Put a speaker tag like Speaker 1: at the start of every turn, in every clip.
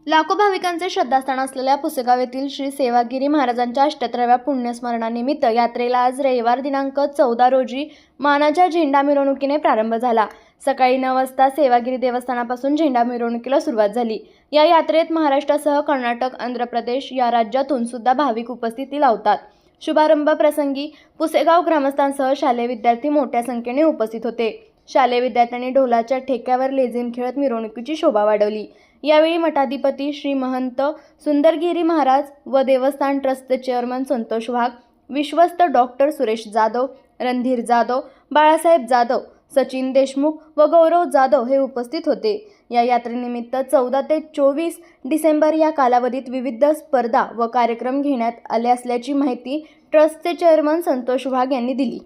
Speaker 1: लाखो भाविकांचे श्रद्धास्थान असलेल्या पुसेगाव येथील श्री सेवागिरी महाराजांच्या 78व्या पुण्यस्मरणानिमित्त यात्रेला आज रविवार दिनांक 14 रोजी मानाच्या झेंडा मिरवणुकीने प्रारंभ झाला। सकाळी 9 वाजता सेवागिरी देवस्थानापासून झेंडा मिरवणुकीला सुरुवात झाली। या यात्रेत महाराष्ट्रासह कर्नाटक, आंध्र प्रदेश या राज्यातून सुद्धा भाविक उपस्थिती लावतात। शुभारंभ प्रसंगी पुसेगाव ग्रामस्थांसह शालेय विद्यार्थी मोठ्या संख्येने उपस्थित होते। शालेय विद्यार्थ्यांनी ढोलाच्या ठेक्यावर लेझीम खेळत मिरवणुकीची शोभा वाढवली। यावेळी मठाधिपती श्री महंत सुंदरगिरी महाराज व देवस्थान ट्रस्टचे चेअरमन संतोष वाघ, विश्वस्त डॉक्टर सुरेश जाधव, रणधीर जाधव, बाळासाहेब जाधव, सचिन देशमुख व गौरव जाधव हे उपस्थित होते। या यात्रेनिमित्त 14 ते 24 डिसेंबर या कालावधीत विविध स्पर्धा व कार्यक्रम घेण्यात आले असल्याची माहिती ट्रस्टचे चेअरमन संतोष वाघ यांनी दिली।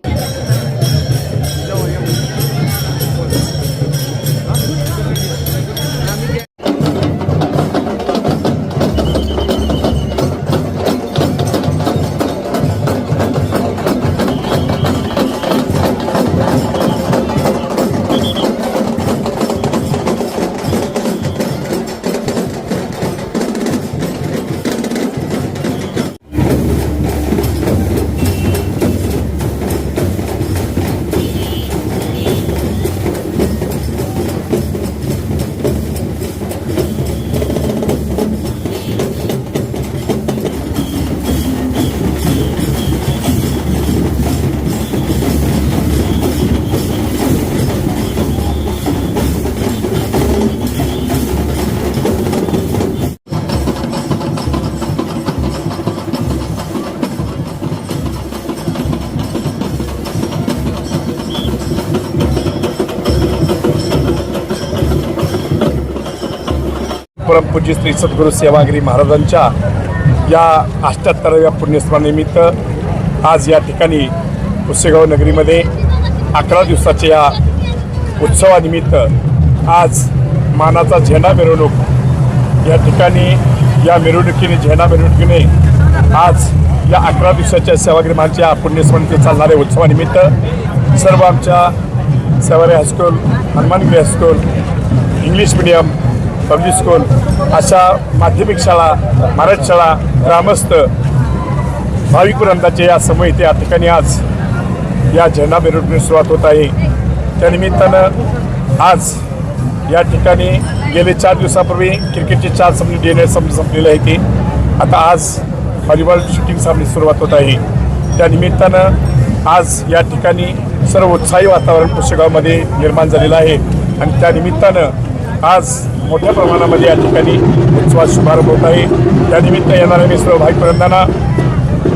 Speaker 2: परमपूज्य श्री सद्गुरू सेवागिरी महाराजांच्या या 78व्या पुण्यस्मरणानिमित्त आज या ठिकाणी पुसेगाव नगरीमध्ये 11 दिवसाच्या या उत्सवानिमित्त आज मानाचा झेंडा मिरवणूक या ठिकाणी या झेंडा मिरवणुकीने आज या 11 दिवसाच्या सेवागिरी महाराजांच्या पुण्यस्मरणानिमित्त चालणाऱ्या उत्सवानिमित्त सर्व आमच्या Sevagiri high school, Hanumangiri high school, English medium, public school अशा माध्यमिक शाळा, मराठी शाळा, ग्रामस्थ भाविक वृंदाचे या समूह या ठिकाणी आज या झेंडा मिरवणुकीस सुरुवात होत आहे। त्यानिमित्तानं आज या ठिकाणी गेले 4 दिवसापूर्वी क्रिकेटचे 4 सामने डे संपलेले आहेत। आता आज व्हॉलीबॉल शूटिंग सामने सुरुवात होत आहे। त्यानिमित्तानं आज या ठिकाणी सर्व उत्साही वातावरण पुसेगावमध्ये निर्माण झालेलं आहे आणि त्यानिमित्तानं आज मोठ्या प्रमाणामध्ये या ठिकाणी उत्सवात शुभारंभ होत आहे। त्यानिमित्त येणाऱ्या मी सर्व भाविक वृंदांना,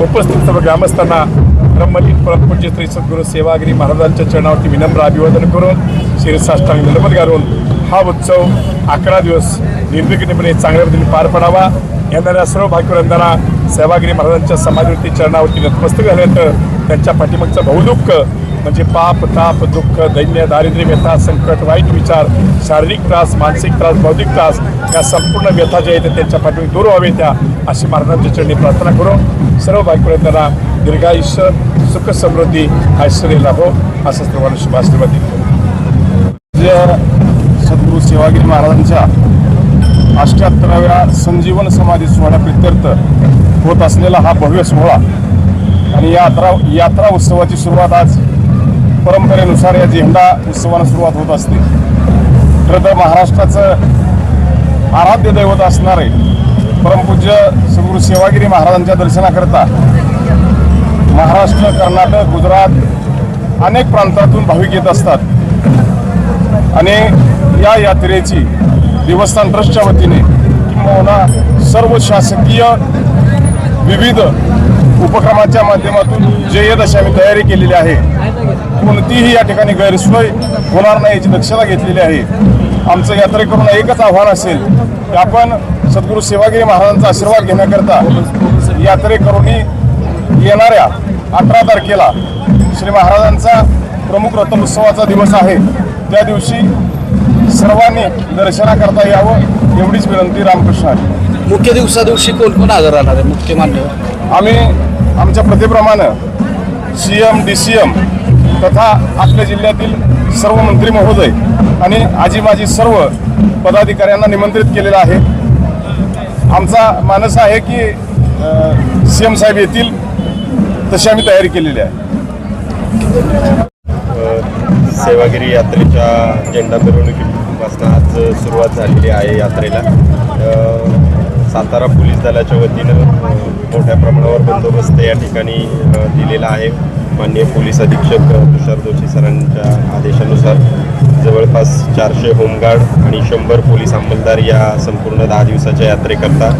Speaker 2: उपस्थित सर्व ग्रामस्थांना ब्रह्मलीन परमपूज्य श्री सद्गुरू सेवागिरी महाराजांच्या चरणावरती विनम्र अभिवादन करून शिरसाष्टांग दंडवत घालून हा उत्सव 11 दिवस निर्विघ्नपणे चांगल्या पद्धतीने पार पडावा। येणाऱ्या सर्व भाविक वृंदांना सेवागिरी महाराजांच्या समाधीवरती चरणावरती नतमस्तक झाल्यानंतर त्यांच्या पाठीमागचं बहुदुःख म्हणजे पाप, ताप, दुःख, दैन्य, दारिद्र्य, व्यथा, संकट, वाईट विचार, शारीरिक त्रास, मानसिक त्रास, बौद्धिक त्रास या संपूर्ण व्यथा ज्या आहेत त्यांच्या पाठीमागे दूर व्हावे त्या अशी महाराजांच्या चरणी प्रार्थना करून सर्व भाविकांना दीर्घायुष्य, सुख, समृद्धी, ऐश्वर्य लाभो असं सर्वांना शुभाशीर्वाद देतो।
Speaker 3: सद्गुरू सेवागिरी महाराजांच्या 78व्या संजीवन समाधी सोहळ्याप्रित्यर्थ होत असलेला हा भव्य सोहळा आणि यात्रा उत्सवाची सुरुवात आज परंपरेनुसार या झेंडा उत्सवाला सुरुवात होत असते। खरं तर महाराष्ट्राचं आराध्य दैवत असणारे परमपूज्य सद्गुरू सेवागिरी महाराजांच्या दर्शनाकरता महाराष्ट्र, कर्नाटक, गुजरात अनेक प्रांतातून भाविक येत असतात आणि या यात्रेची देवस्थान ट्रस्टच्या वतीने किंवा सर्व शासकीय विविध उपक्रमाच्या माध्यमातून जय्यत आम्ही तयारी केलेली आहे। कोणतीही या ठिकाणी गैरसोय होणार नाही याची दक्षता घेतलेली आहे। आमचं यात्रेकरूंना एकच आव्हान असेल की आपण सद्गुरू सेवागिरी महाराजांचा आशीर्वाद घेण्याकरता यात्रेकरूंनी येणाऱ्या 18 तारखेला श्री महाराजांचा प्रमुख रथोत्सवाचा दिवस आहे, त्या दिवशी सर्वांनी दर्शनाकरता यावं एवढीच विनंती रामकृष्ण आहे।
Speaker 4: मुख्य दिवशी कोण हजर राहणार आहे? मुख्य मान्यवर
Speaker 3: आम्ही आमच्या प्रथेप्रमाणे CM, DCM तथा आपल्या जिल्ह्यातील सर्व मंत्री महोदय आणि आजी माजी सर्व पदाधिकाऱ्यांना निमंत्रित केलेलं आहे। आमचा मानस आहे की CM साहेब येतील तशी आम्ही तयारी केलेली आहे.
Speaker 5: सेवागिरी यात्रेच्या झेंडा मिरवणुकीपासून आज सुरुवात झालेली आहे यात्रेला. सातारा पोलीस दलाच्या वतीनं मोठ्या प्रमाणावर बंदोबस्त या ठिकाणी दिलेला आहे. माननीय पोलीस अधीक्षक तुषार जोशी सरांच्या आदेशानुसार जवळपास 400 होमगार्ड आणि 100 पोलीस अंमलदार या संपूर्ण 10 दिवसाच्या यात्रेकरता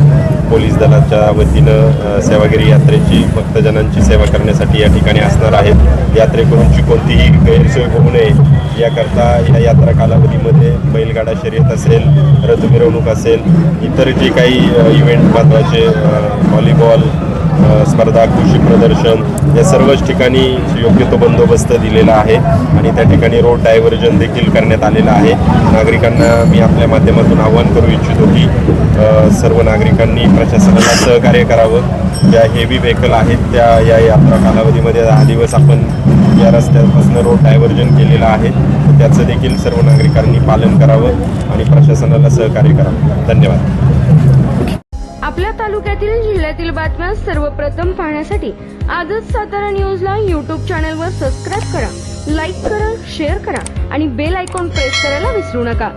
Speaker 5: पोलीस दलाच्या वतीनं सेवागिरी यात्रेची भक्तजनांची सेवा करण्यासाठी या ठिकाणी असणार आहेत. यात्रेकरूंची कोणतीही गैरसोय होऊ नये याकरता या यात्रा कालावधीमध्ये बैलगाडा शर्यत असेल, रथ मिरवणूक असेल, इतर जे काही इव्हेंट महत्त्वाचे व्हॉलीबॉल स्पर्धा, कृषी प्रदर्शन या सर्वच ठिकाणी योग्य तो बंदोबस्त दिलेला आहे आणि त्या ठिकाणी रोड डायव्हर्जन देखील करण्यात आलेलं आहे. नागरिकांना मी आपल्या माध्यमातून आवाहन करू इच्छितो की सर्व नागरिकांनी प्रशासनाला सहकार्य करावं. ज्या हेवी व्हेकल आहेत त्या या यात्रा कालावधीमध्ये 10 दिवस आपण या रस्त्यापासून रोड डायव्हर्जन केलेलं आहे, त्याचं देखील सर्व नागरिकांनी पालन करावं आणि प्रशासनाला सहकार्य करावं. धन्यवाद.
Speaker 6: आपल्या तालुक्यातील जिल्ह्यातील बातम्या सर्वप्रथम पाहण्यासाठी आजच सातारा न्यूजला यूट्यूब चॅनलवर सबस्क्राईब करा, लाईक करा, शेअर करा आणि बेल आयकॉन प्रेस करायला विसरू नका.